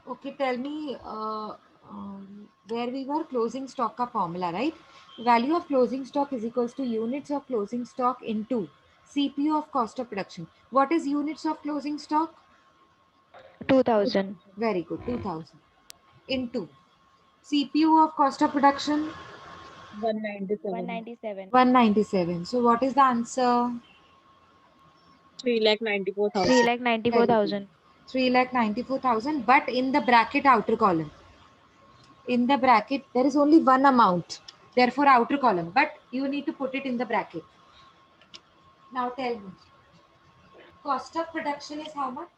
Okay, tell me where we were closing stock का formula, right? Value of closing stock is equals to units of closing stock into CPU of cost of production. What is units of closing stock? 2000. Very good, 2000 into CPU of cost of production 197. 197. 197. So what is the answer? 3,94,000. 3 lakh Very good. 94,000. 3,94,000, but in the bracket outer column. In the bracket, there is only one amount. Therefore, outer column. But you need to put it in the bracket. Now tell me. Cost of production is how much?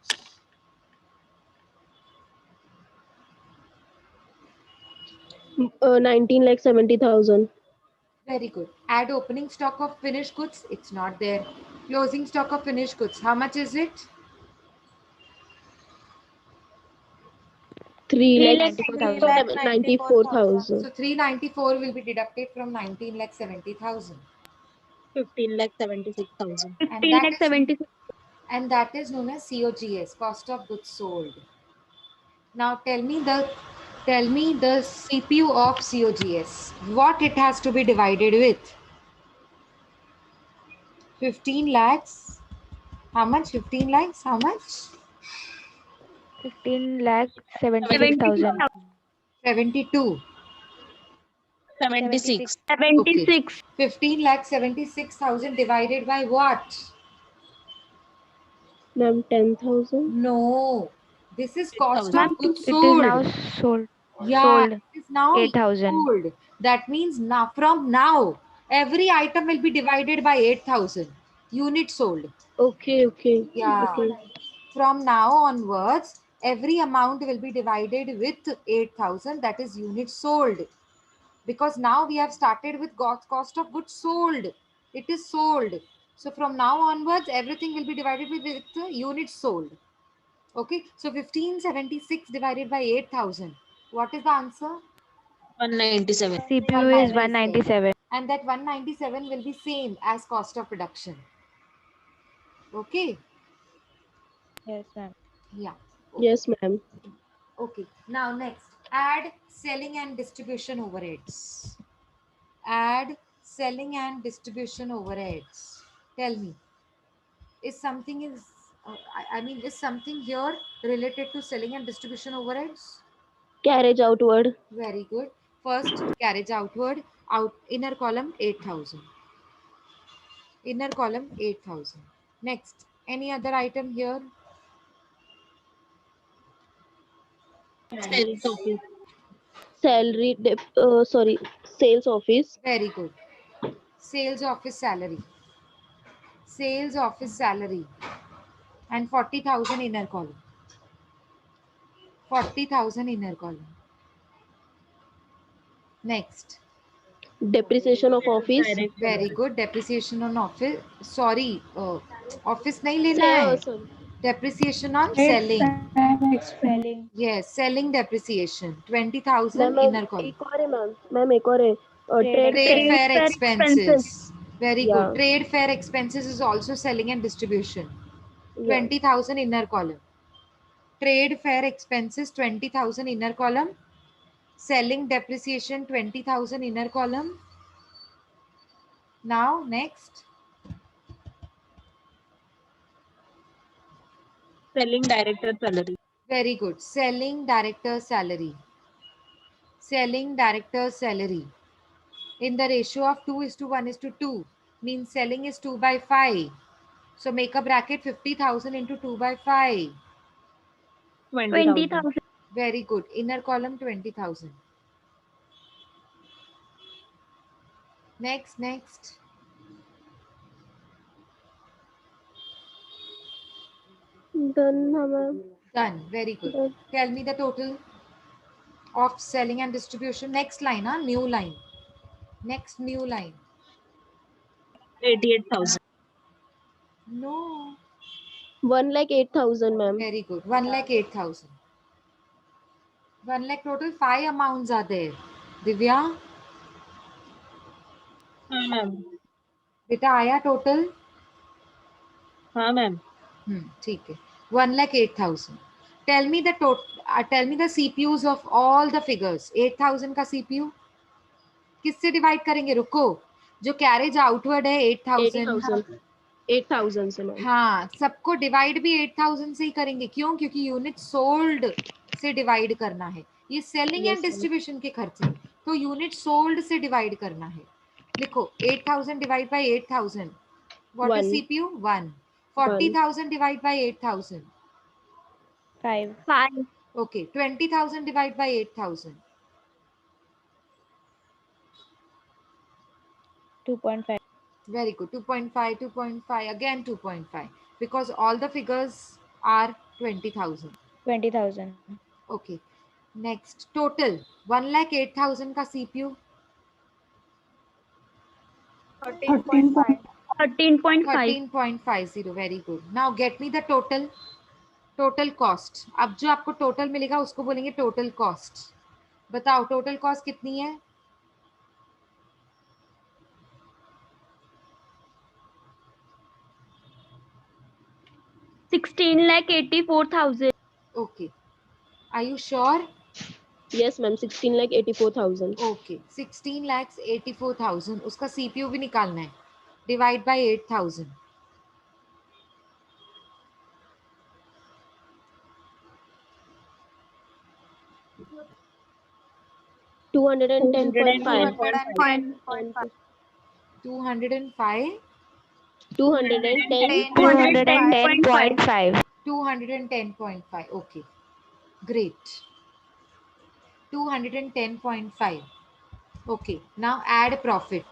19,70,000. Very good. Add opening stock of finished goods. It's not there. Closing stock of finished goods. How much is it? 3 3 lakh lakh 94,000. 94,000. So 394 will be deducted from 19,70,000. 15,76,000. And 15 that lakh is 76. known as COGS, cost of goods sold. Now tell me the CPU of COGS. What it has to be divided with? 15 lakhs. How much? 15 lakhs. How much? 15 lakh 76. 76,000. 72. 76. 76. Okay. 15 lakh 76,000 divided by what? Ma'am, 10,000. No. This is cost 8,000. of goods It is sold. now sold. Yeah, Sold it is now 8,000. sold. That means now from now, every item will be divided by 8,000. Unit sold. Okay, okay. Yeah. Okay. From now onwards, every amount will be divided with 8,000. That is unit sold. Because now we have started with cost of goods sold. It is sold. So from now onwards, everything will be divided with units sold. Okay. So 1576 divided by 8,000. What is the answer? 197. CPU is 197. 197. And that 197 will be same as cost of production. Okay. Yes, ma'am. Yeah. Yes, ma'am. Okay. Now next, add selling and distribution overheads. Add selling and distribution overheads. Tell me, is something is something here related to selling and distribution overheads? Carriage outward. Very good. First, carriage outward, out inner column 8,000. Inner column 8,000. Next, any other item here? Sales office. Salary. Sorry. Sales office. Very good. Sales office salary. Sales office salary. And 40,000 inner column. 40,000 inner column. Next. Depreciation of office. Direct Very salary. good. Depreciation on office. Sorry. Office नहीं लेना Say, है. sorry. Depreciation on Trade selling. fair expense. Selling. Yes. Selling depreciation. Ma'am 20,000 ma'am inner column. एक और है ma'am एक और है Trade trade Trade expense. fair Trade fair expenses. expenses. Very या good. Trade fair expenses is also selling and distribution. या 20,000 inner column. Trade fair expenses 20,000 inner column. Selling depreciation 20,000 inner column. Now next. Selling director salary. Very good. Selling director salary. Selling director salary. In the ratio of 2:1:2 means selling is 2 by 5. So make a bracket 50,000 into 2 by 5. 20,000. Very good. Inner column 20,000. Next. Done है ma'am Done. Very good. Done. Tell me the total of selling and distribution. Next line, new line. Next new line. 88,000. No. 1,08,000 ma'am Very good. 1,08,000. 1 lakh total. 5 amounts are there. Divya, हाँ ma'am. बेटा आया total? हाँ ma'am. ठीक है. 1,08,000. Tell me the total. Tell me the CPUs of all the figures. 8000 का CPU किससे divide करेंगे? रुको, जो कैरेज आउटवर्ड है 8000. 80,000 8,000 से मैम. हाँ, सबको डिवाइड भी 8000 से ही करेंगे. क्यों? क्योंकि यूनिट सोल्ड से डिवाइड करना है. ये selling and Yes, ma'am. Distribution के खर्चे, तो यूनिट सोल्ड से डिवाइड करना है. लिखो 8000 divide by 8000. What is One. CPU? 1. 40,000 divide by 8000. 5. 5. Okay. 20,000 divide by 8000. 2.5. Very good. 2.5, 2.5, again 2.5, because all the figures are 20,000. 20,000. Okay. Next, total 1,08,000 का CPU. 13.5. 13.50. Very good. Now get me the total. Total cost. अब जो आपको total मिलेगा उसको बोलेंगे total cost. बताओ total cost कितनी है? 16,84,000. Okay. Are you sure? Yes, ma'am. 16,84,000. Okay. 16,84,000. उसका CPU भी निकालना है. Divide by 8,000. 210.5. 205. 210. 210.5. 210.5. Okay. Great. 210.5. Okay. Now add profit.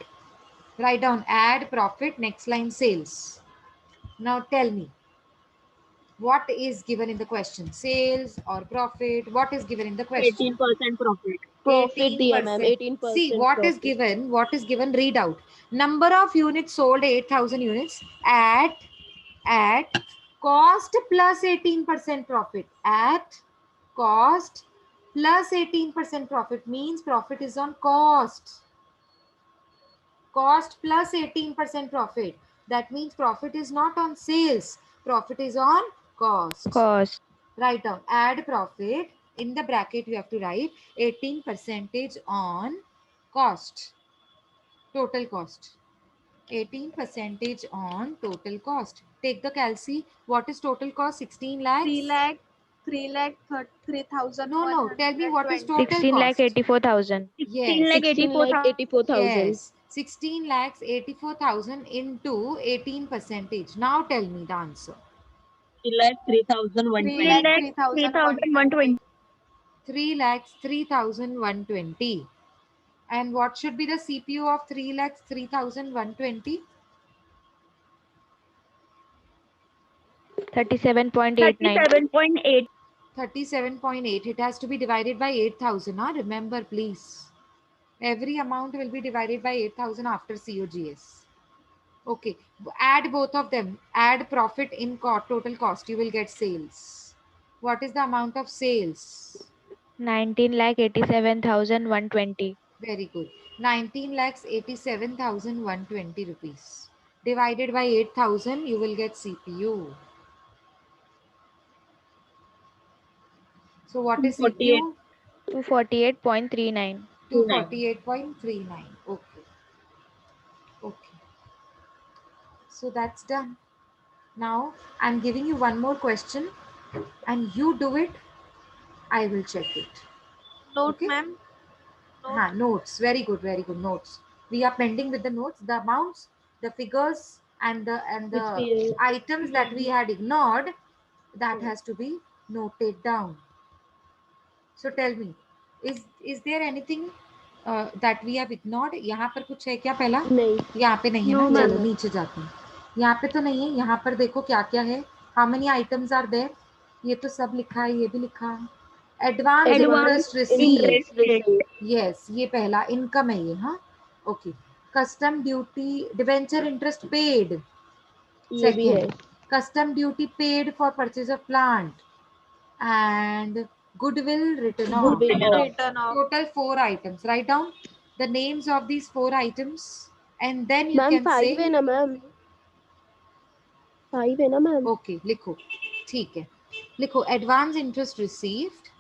Write down add profit. Next line sales. Now tell me, what is given in the question? Sales or profit? What is given in the question? 18% profit. Profit दिया ma'am 18%. 18%. See what is profit. given. What is given? Read out. Number of units sold 8,000 units at cost plus 18% profit. At cost plus 18% profit means profit is on cost. Cost plus 18% profit. That means profit is not on sales. Profit is on cost. Cost. Write down add profit. In the bracket you have to write 18% on cost. Total cost. 18% on total cost. Take the calci. What is total cost? 16 lakhs. 3,000. No. Tell me what is total 16 lakh cost. 84,000. Yes. 16,84,000. Yes. 16 lakhs 84,000 into 18%. Now tell me the answer. 3,0120. 3,120. 3 lakhs 3,120. And what should be the CPU of 3 lakhs 3,120? 37.89. 37.8. It has to be divided by 8,000. Remember, please. Every amount will be divided by 8,000 after COGS. Okay. Add both of them. Add profit in total cost. You will get sales. What is the amount of sales? 19,87,120. Very good. 19 lakhs 87,120 rupees. Divided by 8,000, you will get CPU. So what is 248. CPU? 248.39. 248.39. Okay. Okay. So that's done. Now I'm giving you one more question and you do it. I will check it. Note, Okay. ma'am. Notes. Very good. Very good. Notes. We are pending with the notes, the amounts, the figures, and the Which items that we had ignored. That has to be noted down. So tell me, is there anything that we have ignored? यहाँ पर कुछ है क्या पहला? नहीं. यहाँ पे नहीं है No, ना. ma'am. चलो नीचे जाते हैं. यहाँ पे तो नहीं है. यहाँ पर देखो क्या क्या है. How many items are there? ये तो सब लिखा है. ये भी लिखा है. Advance interest received. interest received. Yes, ये पहला इनकम है ये. हाँ. Okay. Custom duty, debenture interest paid. ये भी है. Second, custom duty paid for purchase of plant and goodwill written off. Return of. Total 4 items. Write down the names of these 4 items and then you ma'am can 5 say. है ना ma'am. 5 है ना ma'am. Okay, लिखो. ठीक है. लिखो advance interest received.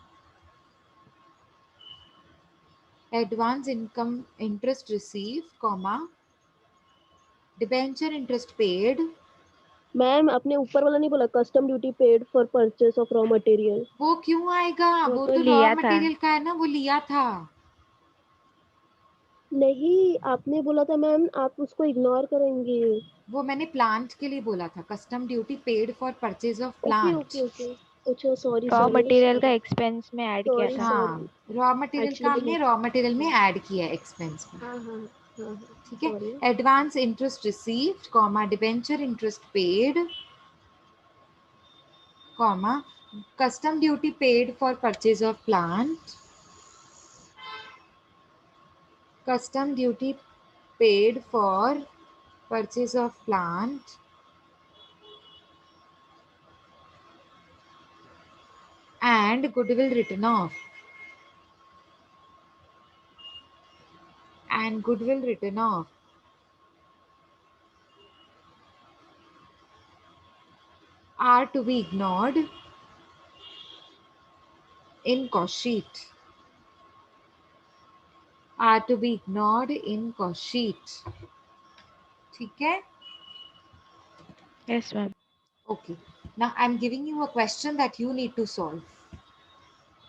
advance income interest received, comma, debenture interest paid. Ma'am आपने ऊपर वाला नहीं बोला, custom duty paid for purchase of raw material? वो क्यों आएगा? वो वो तो तो रॉ लिया था। मटेरियल का है ना, वो लिया था। नहीं, आपने बोला था मैम आप उसको इग्नोर करेंगे। वो मैंने प्लांट के लिए बोला था, custom duty paid for purchase of okay plant. Okay okay, अच्छा सॉरी रॉ सॉरी मटेरियल का सॉरी एक्सपेंस में ऐड किया सॉरी था। हाँ, सॉरी। रॉ मटेरियल का एक्चुअली हमने रॉ मटेरियल में ऐड किया है एक्सपेंस में। हाँ हाँ हाँ ठीक है, sorry. Advance interest received, comma, debenture interest paid, comma, custom duty paid for purchase of plant, custom duty paid for purchase of plant and goodwill written off, and goodwill written off are to be ignored in cost sheet, are to be ignored in cost sheet. ठीक है? Yes, ma'am. Okay, now I'm giving you a question that you need to solve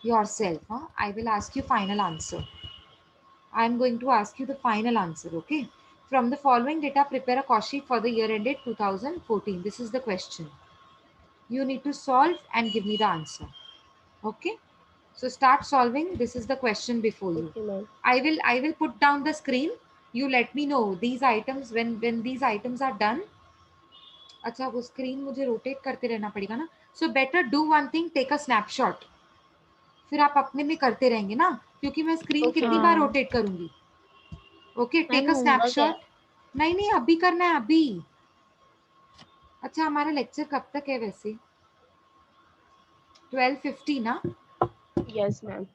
yourself. I will ask you final answer. I'm going to ask you the final answer, okay? From the following data, prepare a cost sheet for the year ended 2014. This is the question. You need to solve and give me the answer. Okay? So start solving. This is the question before you. Okay ma'am. I will put down the screen. You let me know these items when these items are done. अच्छा, वो screen मुझे rotate करते रहना पड़ेगा ना. So better do one thing, take a snapshot. फिर आप अपने में करते रहेंगे ना, क्योंकि मैं स्क्रीन ओके कितनी बार हाँ। रोटेट करूंगी. Okay, take ma'am a homework है। स्नैपशॉट. नहीं नहीं, अभी करना है अभी. अच्छा, हमारा लेक्चर कब तक है वैसे? 12:50 ना? Yes ma'am.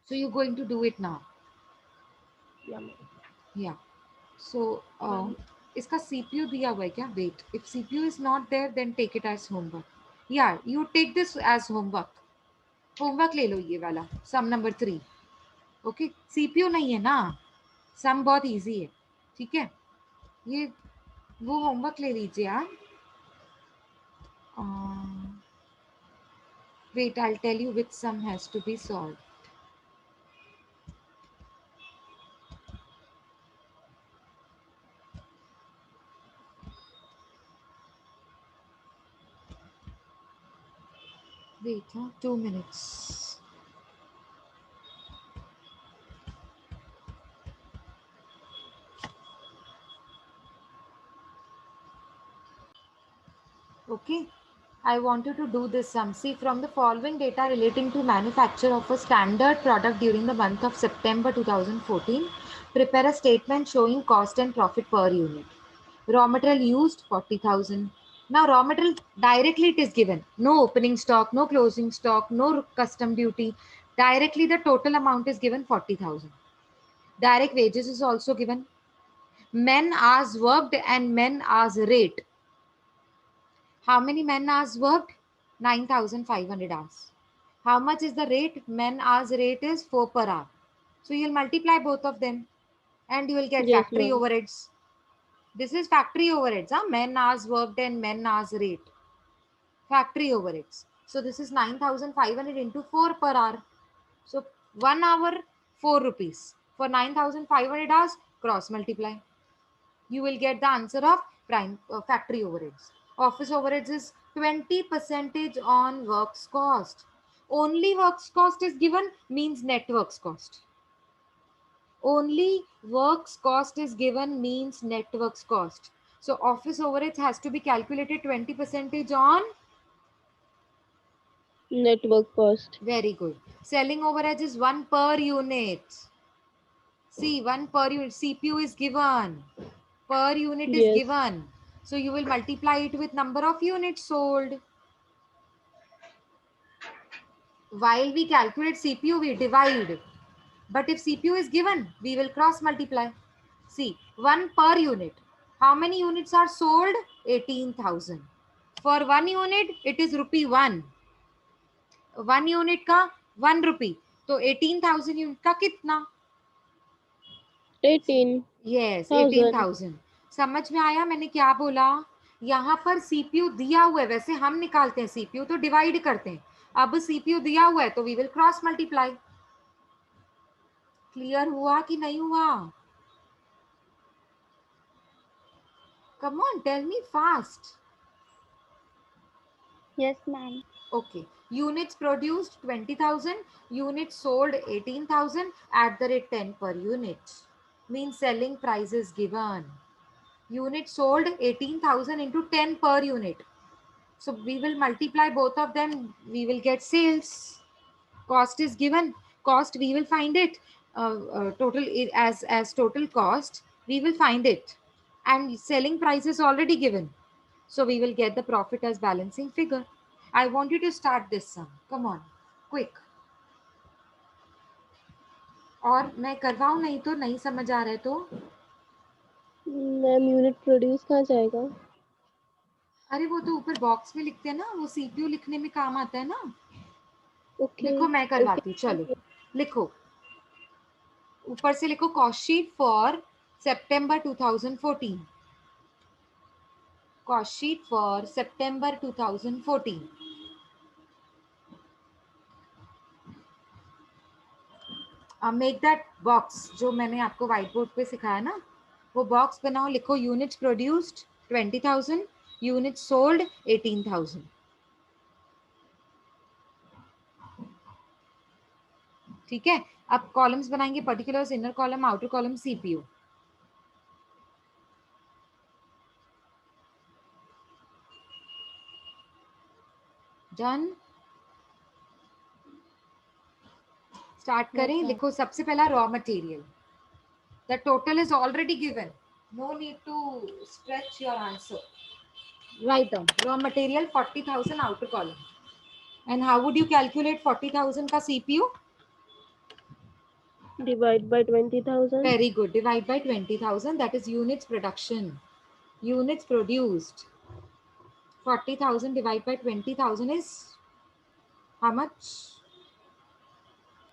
So you're going to do it now. या मैम। Yeah. So इसका CPU दिया हुआ है क्या? Wait. If CPU is not there, then take it as homework. Yeah, you take this as homework. Homework ले लो ये वाला. Sum number 3. Okay. CPU नहीं है ना? Sum बहुत easy है. ठीक है? ये वो होमवर्क ले लीजिए आप. Wait, I'll tell you which sum has to be solved. Wait, 2 minutes. Okay, I want you to do this sum. See, from the following data relating to manufacture of a standard product during the month of September 2014, prepare a statement showing cost and profit per unit. Raw material used 40,000. Now raw material directly it is given. No opening stock, no closing stock, no custom duty. Directly the total amount is given 40,000. Direct wages is also given. Men hours worked and men hours rate. How many men hours worked? 9,500 hours. How much is the rate? Men hours rate is 4 per hour. So you'll multiply both of them and you will get yes factory ma'am. overheads. This is factory overheads. Men hours worked and men hours rate. Factory overheads. So this is 9,500 into 4 per hour. So 1 hour, 4 rupees. For 9,500 hours, cross multiply. You will get the answer of factory overheads. Office overheads is 20% on works cost. Only works cost is given means net works cost. Only works cost is given means net works cost. So office overheads has to be calculated 20% on. Network cost. Very good. Selling overheads is 1 per unit. See, 1 per unit. CPU is given. Per unit is yes. given. So you will multiply it with number of units sold. While we calculate CPU, we divide. But if CPU is given, we will cross multiply. See, 1 per unit. How many units are sold? 18,000. For 1 unit, it is rupee 1. 1 unit का 1 rupee. तो 18,000 unit का कितना? 18,000. Yes 18,000। समझ में आया मैंने क्या बोला? यहाँ पर सीपीयू दिया हुआ है, वैसे हम निकालते हैं सीपीयू तो डिवाइड करते हैं, अब सीपीयू दिया हुआ है तो we will cross multiply. Clear हुआ कि नहीं हुआ? Come on tell me fast. Yes, ma'am. Okay. Units produced 20,000, units sold 18,000 at the rate 10 per unit. Means selling price is given. Units sold 18,000 into 10 per unit. So we will multiply both of them. We will get sales. Cost is given. Cost we will find it. Total as total cost we will find it. And selling price is already given. So we will get the profit as balancing figure. I want you to start this sum. Come on, quick. और मैं करवाऊँ नहीं तो नहीं समझ आ रहा है तो? Ma'am unit produce कहाँ जाएगा? अरे वो तो ऊपर बॉक्स में लिखते हैं ना, वो सीपीयू लिखने में काम आता है ना। ओके लिखो मैं करवाती हूँ, चलो लिखो ऊपर से लिखो cost sheet for September 2014। Cost sheet for September 2014। Make that box जो मैंने आपको व्हाइट बोर्ड पे सिखाया ना, वो बॉक्स बनाओ, लिखो यूनिट्स प्रोड्यूस्ड 20,000, यूनिट्स सोल्ड 18,000। ठीक है, अब कॉलम्स बनाएंगे, particulars, inner column, outer column, CPU. Done, start करें। लिखो सबसे पहला raw material, the total is already given, no need to stretch your answer. Write down raw material 40,000 outer column. And how would you calculate 40,000 का CPU? Divide by 20,000. Very good. Divide by 20,000. That is units production. Units produced. 40,000 divided by 20,000 is how much?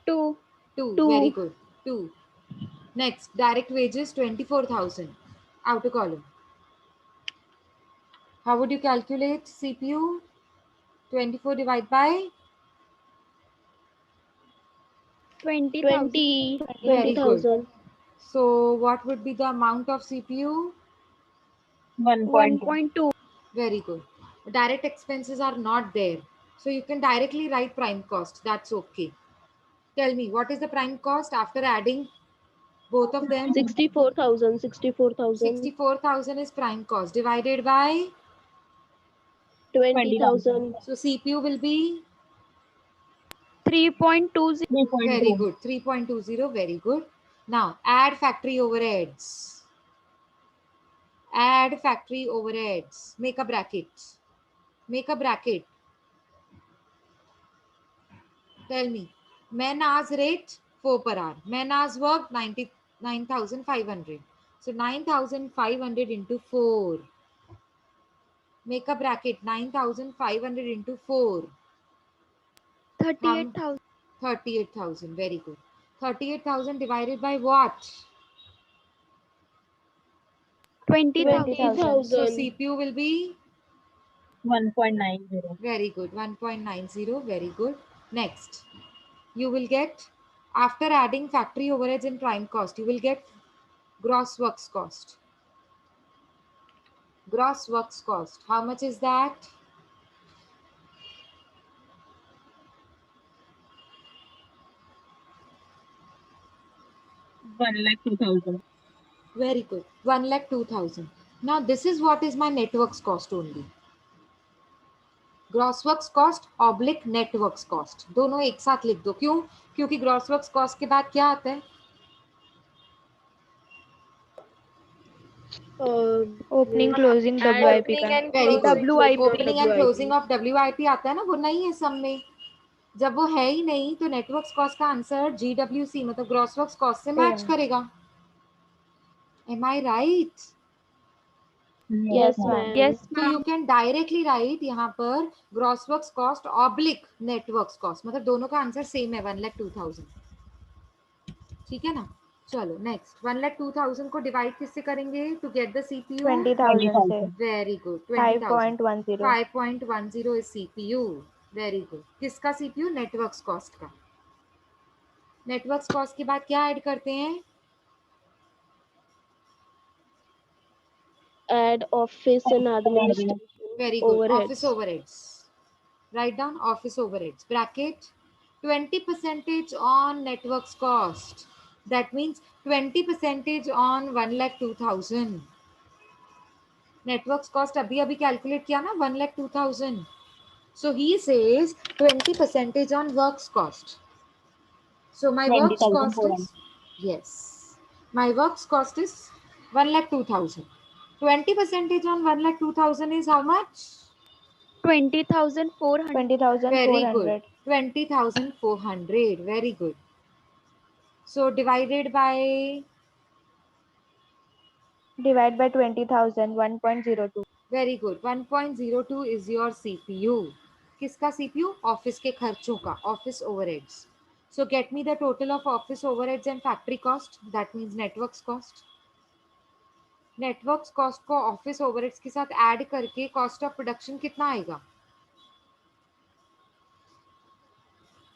2. 2. Two. Very good. 2. Next, direct wages 24,000. Outer column. How would you calculate CPU? 24 divided by 20,000. 20,000. So what would be the amount of CPU? 1.2. 1.2. Very good. Direct expenses are not there, so you can directly write prime cost. That's okay. Tell me, what is the prime cost after adding both of them? 64,000. 64,000. 64,000 is prime cost divided by, 20,000. so CPU will be 3.20. 3.2. very good, 3.20. Very good. Now add factory overheads. Add factory overheads. Make a bracket. Make a bracket. Tell me, man hours rate 4 per hour. Man hours work 99,500. So 9,500 into 4. Make a bracket. 9,500 into 4. 38,000. 38,000. Very good. 38,000 divided by what? 20,000. 20,000. So CPU will be 1.90. very good. 1.90. Very good. Next, you will get, after adding factory overheads and prime cost, you will get gross works cost. Gross works cost. How much is that? One lakh 2,000. Very good. 1,02,000. Now this is what is my networks cost only. Gross works cost oblique networks cost, दोनों एक साथ लिख दो। क्यों? क्योंकि gross works cost के बाद क्या आता है? ओपनिंग क्लोजिंग WIP का। Very good. WIP. Opening and closing of WIP आता है ना, वो नहीं है सम में। जब वो है ही नहीं तो नेटवर्क्स कॉस्ट का आंसर GWC मतलब ग्रॉस वर्क्स कॉस्ट से मैच करेगा। M I right? Yes, ma'am. Yes, So ma'am. you can directly write यहाँ पर gross works cost oblique networks cost, मतलब दोनों का आंसर सेम है 1,02,000। ठीक है ना? चलो नेक्स्ट 1,02,000 को डिवाइड किससे करेंगे टू गेट द सीपीयू? 20,000 से very good 20,000 5.10 5.10 is CPU. Very good. किसका सीपीयू? नेटवर्क्स कॉस्ट का. नेटवर्क्स कॉस्ट के बाद क्या ऐड करते हैं? Add office and administration Very good. overheads. Office overheads. Write down office overheads. Bracket 20% on networks cost. That means 20% on 1,02,000. Networks cost अभी अभी calculate किया ना 1,02,000. So he says 20% on works cost. So my works cost is, yes, my works cost is 1,02,000. 20% on 1,02,000 is how much? 20,400. 20,400 20,400. Very good. So divided by, divide by 20,000 1.02 very good, 1.02 is your CPU. किसका CPU? Office के खर्चों का, office overheads. So get me the total of office overheads and factory cost. That means networks cost. Networks cost को office overheads के साथ add करके cost of production कितना आएगा?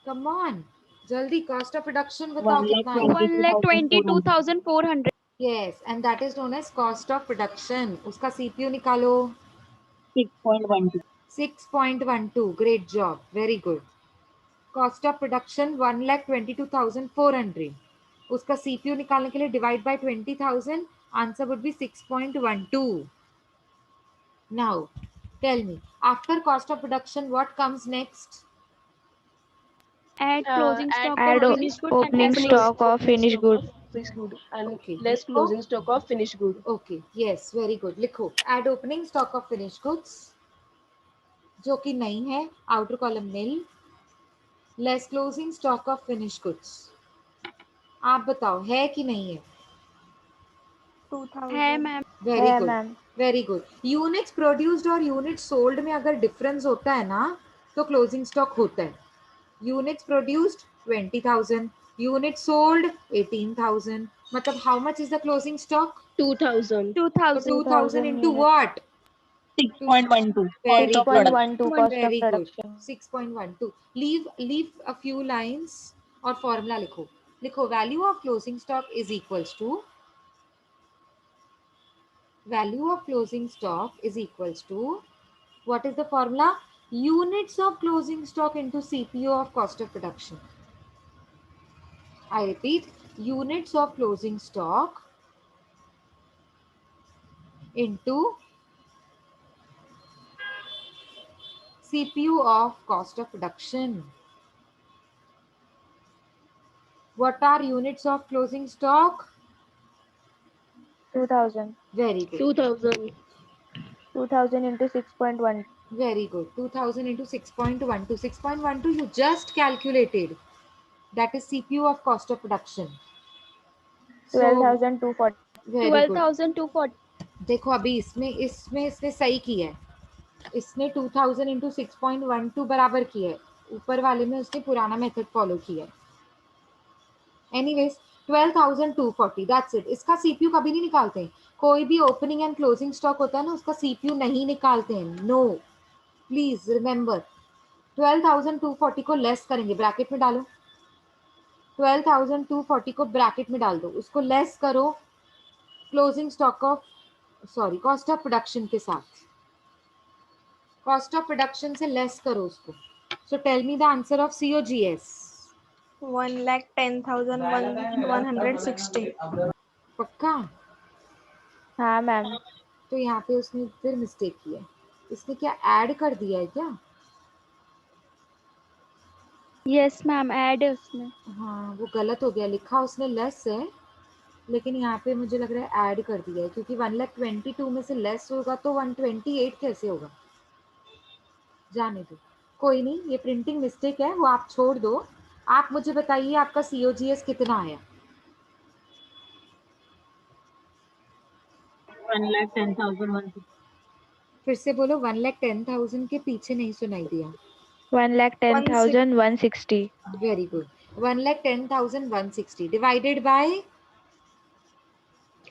कम ऑन, जल्दी कॉस्ट ऑफ प्रोडक्शन बताओ कितना आएगा? 1,22,400. Yes, and that is known as cost of production. उसका सीपीयू निकालो. 6.12. 6.12. Great job, very good. Cost of production 1,22,400. उसका सीपीयू निकालने के लिए divide by 20,000. Answer would be 6.12. Now tell me, after cost of production what comes next? Add closing stock add of finished goods and opening less stock of finished good Finished good and Okay. less closing stock of finished good. Okay, yes, very good. लिखो add opening stock of finish goods, जो कि नहीं है, outer column nil, less closing stock of finish goods. आप बताओ है कि नहीं है? 2,000. है मैम. वेरी है good, ma'am. Very good. Units produced और यूनिट सोल्ड में अगर डिफरेंस होता है ना तो क्लोजिंग स्टॉक होता है. Units produced 20,000, unit sold 18,000. मतलब how much is the closing stock? 2,000. 2,000. 2,000 into units. what? 6.12. Very Cost of production. 6.12 cost of Very good. production. 6.12. Leave a few lines और formula लिखो. लिखो value of closing stock is equals to, value of closing stock is equals to, what is the formula? Units of closing stock into CPU of cost of production. I repeat, units of closing stock into CPU of cost of production. What are units of closing stock? 2,000. Very good. 2,000. 2,000 into 6.1. Very good. 2,000 into 6.12. 6.12 you just calculated. That is CPU of cost of production. So, 12,240. very good. 12,240. देखो अभी इसमें इसने सही किया है. इसने 2,000 into 6.12 बराबर किया है. ऊपर वाले में उसने पुराना मेथड फॉलो किया है. Anyways 12,240, that's it. इसका सीपीयू कभी नहीं निकालते हैं. कोई भी ओपनिंग एंड क्लोजिंग स्टॉक होता है ना, उसका सीपीयू नहीं निकालते हैं. No, please remember. 12,240 को लेस करेंगे, ब्रैकेट में डालो. 12,240 को ब्रैकेट में डाल दो, उसको लेस करो closing stock of, sorry, cost of production के साथ. कॉस्ट ऑफ प्रोडक्शन से लेस करो उसको. So tell me the answer of COGS. 1,10,160. पक्का? हाँ मैम. तो यहाँ पे उसने फिर मिस्टेक किया. इसने क्या ऐड कर दिया है क्या? Yes मैम, add है उसमें. हाँ, वो गलत हो गया. लिखा उसने लेस है, लेकिन यहाँ पे मुझे लग रहा है ऐड कर दिया है, क्योंकि 1,22,000 में से लेस होगा तो 128 कैसे होगा? जाने दो, कोई नहीं, ये प्रिंटिंग मिस्टेक है, वो आप छोड़ दो. आप मुझे बताइए आपका COGS कितना आया? 1,10,000. फिर से बोलो. 1,10,000 के पीछे नहीं सुनाई दिया. 1,10,160. Very good. 1,10,160 divided by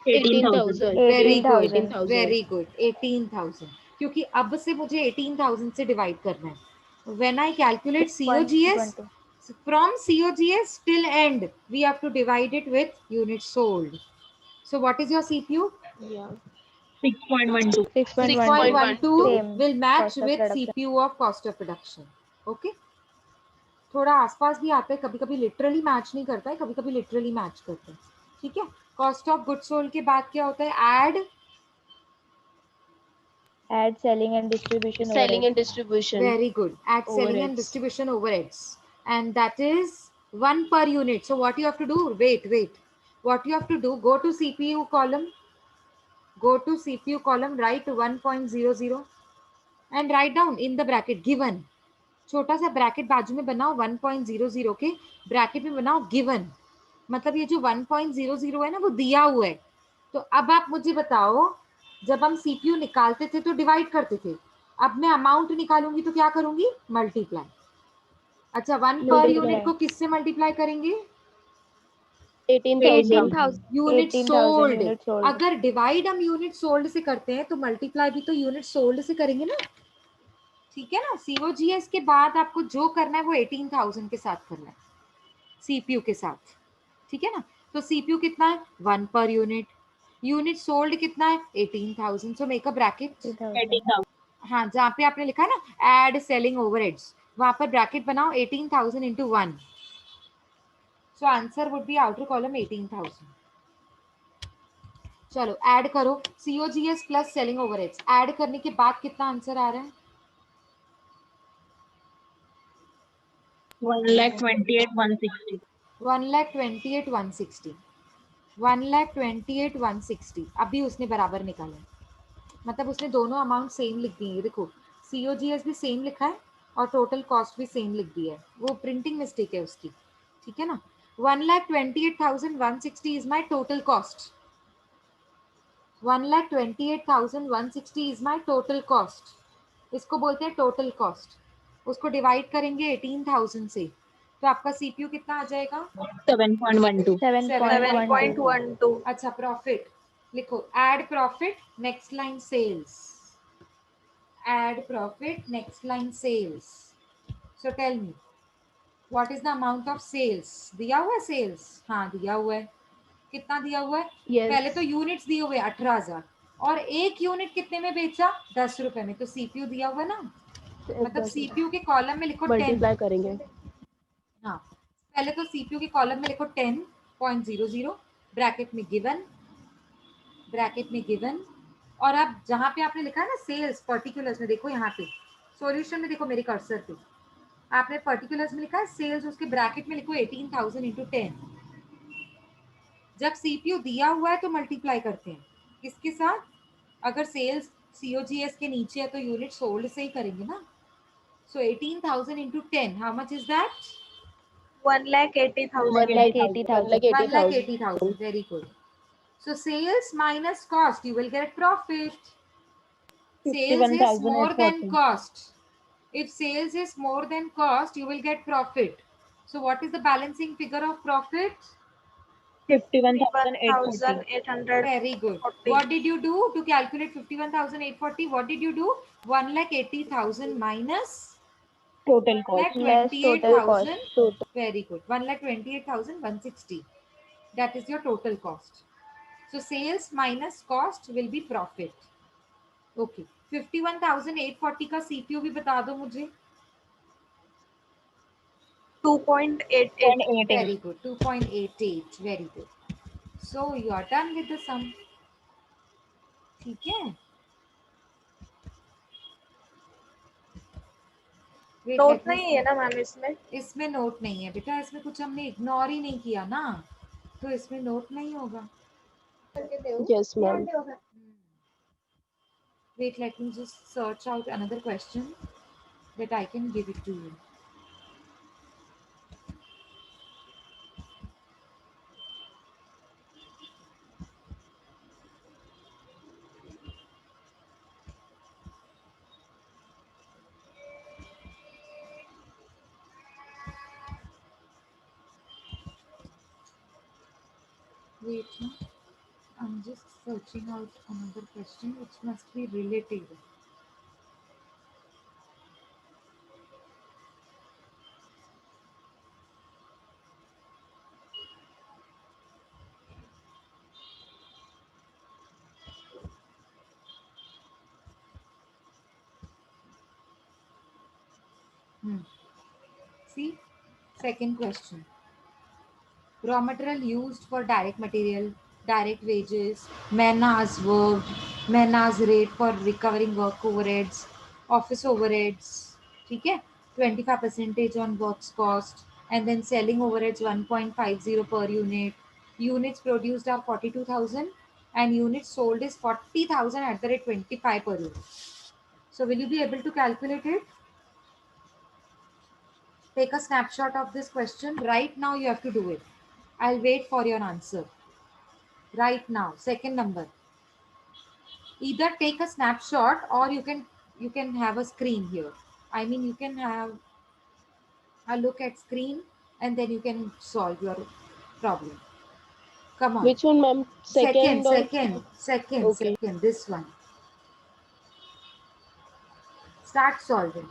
18,000. Very good 18,000. Very good 18,000 क्योंकि अब से मुझे 18,000 से डिवाइड करना है when I calculate COGS 6.20. from COGS till end we have to divide it with units sold. So what is your CPU? Yeah. 6.12. 6.12. 6.12 Same. will match Cost of with production. CPU of cost of production. Okay, थोड़ा आसपास भी आता है, कभी कभी literally match नहीं करता है, कभी कभी लिटरली मैच करता है. ठीक है, कॉस्ट ऑफ गुड्स सोल्ड के बाद क्या होता है? Add Add selling and distribution Selling overhead. and distribution. very good at selling and Overheads. distribution overheads, and that is 1 per unit. So what you have to do? Wait, what you have to do, go to CPU column, write 1.00 and write down in the bracket given. छोटा सा bracket बाजू में बनाओ 1.00 के bracket में बनाओ given, मतलब ये जो 1.00 है ना वो दिया हुआ है. तो अब आप मुझे बताओ, जब हम सीपीयू निकालते थे तो डिवाइड करते थे, अब मैं अमाउंट निकालूंगी तो क्या करूंगी? मल्टीप्लाई. अच्छा, 1 पर Multiply. यूनिट को किससे मल्टीप्लाई करेंगे? 18,000. 18,000. Unit 18,000 sold. units sold. अगर डिवाइड हम यूनिट सोल्ड से करते हैं तो मल्टीप्लाई भी तो यूनिट सोल्ड से करेंगे ना. ठीक है ना, COGS के बाद आपको जो करना है वो 18,000 के साथ करना है, सीपीयू के साथ. ठीक है ना, तो सीपीयू कितना है? 1 पर यूनिट. यूनिट सोल्ड कितना है? 18,000. So make a bracket. 3,000. 18,000. हाँ, जहाँ पे आपने लिखा है ना एड सेलिंग ओवरहेड्स, वहां पर ब्रैकेट बनाओ 18,000 into 1. So answer would B outer column 18,000. चलो ऐड करो COGS plus selling overheads. Add करने के बाद कितना आंसर आ रहा है? 1,28,160. 1,28,160. 1,28,160 अभी उसने बराबर निकाला, मतलब उसने दोनों अमाउंट सेम लिख दिए. देखो, COGS भी सेम लिखा है और टोटल कॉस्ट भी सेम लिख दी है, वो प्रिंटिंग मिस्टेक है उसकी. ठीक है ना, 1,28,160 is my total cost. 1,28,160 is my total cost. इसको बोलते हैं टोटल कॉस्ट. उसको डिवाइड करेंगे 18,000 से, तो आपका सीपीयू कितना आ जाएगा? 7.12. 7.12. 7.12. अच्छा, प्रॉफिट लिखो. Add profit next line sales. Add profit next line sales. So tell me what is the amount of sales? दिया हुआ है sales? हाँ दिया हुआ है. कितना दिया हुआ है? Yes. पहले तो यूनिट्स दिए हुए 18,000 और एक यूनिट कितने में बेचा? 10 रुपए में. तो सीपीयू दिया हुआ है ना, मतलब सीपीयू के कॉलम में लिखो 10. मल्टीप्लाई करेंगे. हाँ, पहले तो सीपीयू के कॉलम में लिखो 10.00 ब्रैकेट में गिवन. और अब जहां पे आपने लिखा है ना सेल्स पर्टिकुलर्स में, देखो यहाँ पे सॉल्यूशन में, देखो मेरे कर्सर पे आपने पर्टिकुलर्स में लिखा है सेल्स, उसके ब्रैकेट में लिखो 18,000 इंटू 10. जब सीपीयू दिया हुआ है तो मल्टीप्लाई करते हैं किसके साथ? अगर सेल्स COGS के नीचे है तो यूनिट सोल्ड से ही करेंगे ना. सो 18,000 into 10, how much is that? 1,80,000. 1,80,000. 1,80,000. Very good. So sales minus cost, you will get profit. Sales is more than 51,840. cost. If sales is more than cost, you will get profit. So what is the balancing figure of profit? 51,840. 51,840. Very good. What did you do to calculate 51,840? What did you do? 1,80,000 minus Total cost. Less total cost. 1,28,000. Very good. 1,28,160. That is your total cost. So sales minus cost will be profit. Okay. 51,840 का CPU भी बता दो मुझे. 2.88. 0.88. Very good. 2.88. Very good. So you are done with the sum. ठीक है. Wait, note let me नहीं see. है ना मैम इसमें? इसमें नोट नहीं है बेटा, इसमें कुछ हमने इग्नोर ही नहीं किया ना, तो इसमें नोट नहीं होगा. Yes, ma'am. Wait, let me just search out another question that I can give it to you. Wait. I'm just searching out another question which must be related. See, second question. Raw material used for direct material, direct wages, man hours worked, man hours rate for recovering work overheads, office overheads, ठीक है 25% on works cost, and then selling overheads 1.50 per unit. Units produced are 42,000 and units sold is 40,000 at the rate 25 per unit. So will you be able to calculate it? Take a snapshot of this question. Right now you have to do it. I'll wait for your answer. Right now, second number. Either take a snapshot or you can have a screen here. I mean you can have a look at screen and then you can solve your problem. Come on. Which one, ma'am? Second, Second or second, okay. second. This one. Start solving.